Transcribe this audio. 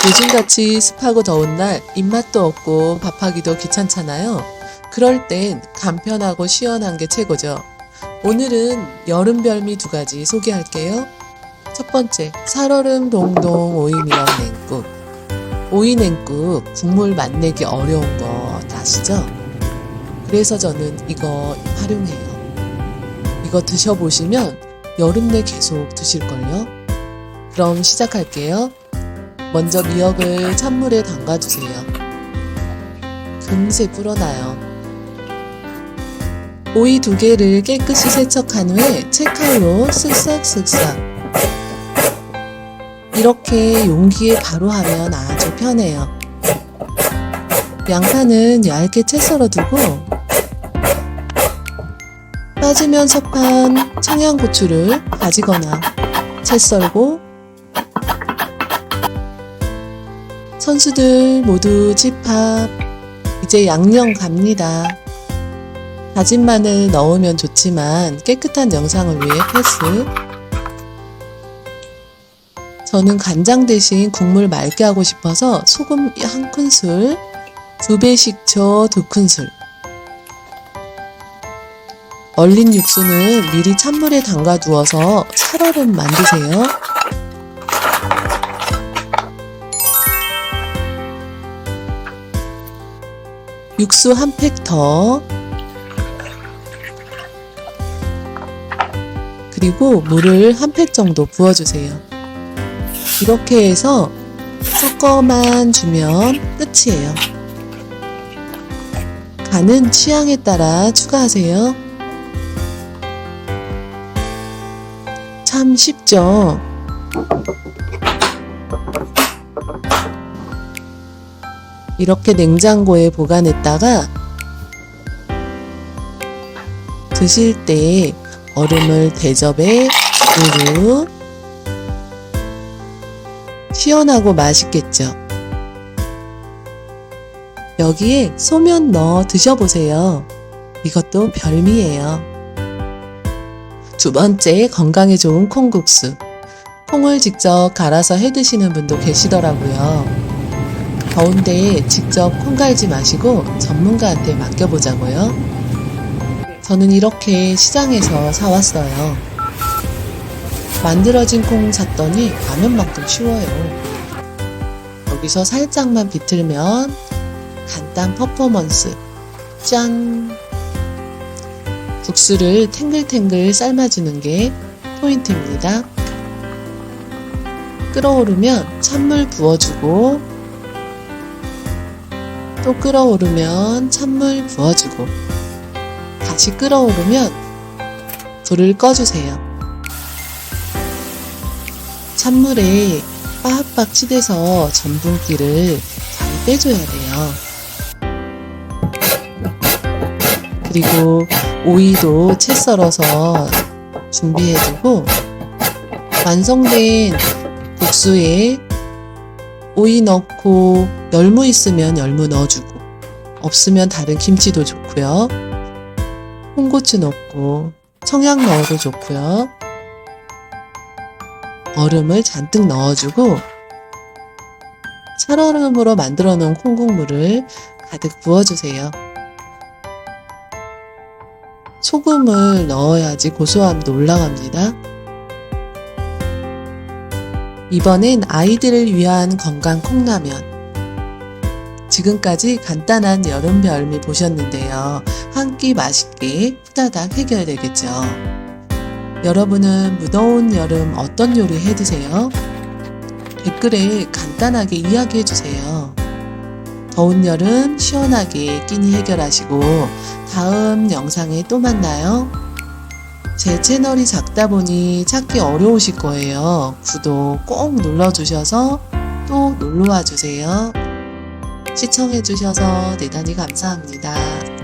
요즘같이 습하고 더운 날 입맛도 없고 밥하기도 귀찮잖아요. 그럴 땐 간편하고 시원한 게 최고죠. 오늘은 여름 별미 2가지 소개할게요. 첫 번째, 살얼음 동동 오이미역 냉국. 오이 냉국 국물 맛내기 어려운 거 아시죠? 그래서 저는 이거 활용해요. 이거 드셔보시면 여름 내 계속 드실걸요? 그럼 시작할게요. 먼저 미역을 찬물에 담가주세요. 금세 불어나요. 오이 2개를 깨끗이 세척한 후에 채칼로 쓱싹쓱싹. 이렇게 용기에 바로 하면 아주 편해요. 양파는 얇게 채 썰어두고 빠지면 섭한 청양고추를 다지거나 채 썰고, 선수들 모두 집합. 이제 양념 갑니다. 다진 마늘 넣으면 좋지만 깨끗한 영상을 위해 패스. 저는 간장 대신 국물 맑게 하고 싶어서 소금 1큰술, 2배 식초 2큰술. 얼린 육수는 미리 찬물에 담가 두어서 살얼음 만드세요. 육수 1팩 더, 그리고 물을 1팩 정도 부어주세요. 이렇게 해서 섞어만 주면 끝이에요. 간은 취향에 따라 추가하세요. 참 쉽죠? 이렇게 냉장고에 보관했다가 드실 때 얼음을 대접에 우르. 시원하고 맛있겠죠? 여기에 소면 넣어 드셔보세요. 이것도 별미예요. 2번째, 건강에 좋은 콩국수. 콩을 직접 갈아서 해 드시는 분도 계시더라고요. 더운데 직접 콩 갈지 마시고 전문가한테 맡겨보자고요. 저는 이렇게 시장에서 사왔어요. 만들어진 콩 샀더니 라면만큼 쉬워요. 여기서 살짝만 비틀면 간단 퍼포먼스. 짠! 국수를 탱글탱글 삶아주는 게 포인트입니다. 끓어오르면 찬물 부어주고, 또 끓어오르면 찬물 부어주고, 다시 끓어오르면 불을 꺼주세요. 찬물에 빡빡 치대서 전분기를 잘 빼줘야 돼요. 그리고 오이도 채 썰어서 준비해두고, 완성된 국수에 오이 넣고 열무 있으면 열무 넣어주고, 없으면 다른 김치도 좋고요. 홍고추 넣고 청양 넣어도 좋고요. 얼음을 잔뜩 넣어주고 살얼음으로 만들어 놓은 콩국물을 가득 부어주세요. 소금을 넣어야지 고소함도 올라갑니다. 이번엔 아이들을 위한 건강 콩라면. 지금까지 간단한 여름 별미 보셨는데요. 한 끼 맛있게 후다닥 해결되겠죠. 여러분은 무더운 여름 어떤 요리 해드세요? 댓글에 간단하게 이야기해주세요. 더운 여름 시원하게 끼니 해결하시고 다음 영상에 또 만나요. 제 채널이 작다 보니 찾기 어려우실 거예요. 구독 꼭 눌러주셔서 또 놀러와 주세요. 시청해주셔서 대단히 감사합니다.